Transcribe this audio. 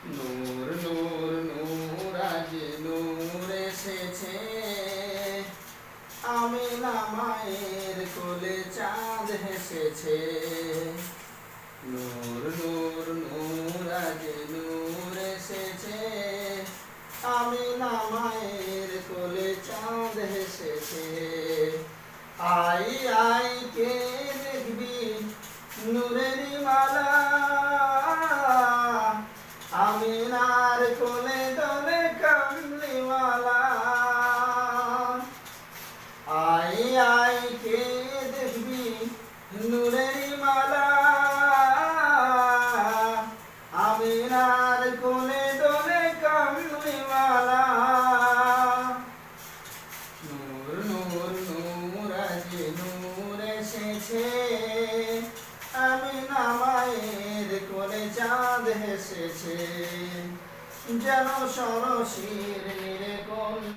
নূর নূর নূর আজ নূর এসেছে, আমিনা মায়ের কোলে চাঁদ হেসেছে। নূর নূর নূর আজ নূর এসেছে, আমিনা মায়ের কোলে চাঁদ হেসেছে। আই আই কে দেখবি নূরেরই মালা, আমিনার কোলে দোলে কামলিওয়ালা। আই আই কে দেখবি নূরেরই মালা, আমিনার কোলে দোলে কামলিওয়ালা। নূর নূর নূর আজ নূর এসেছে, আমিনা মায়ের কোলে চাঁদ হেসেছে। যেন সরসীর নীরে কোন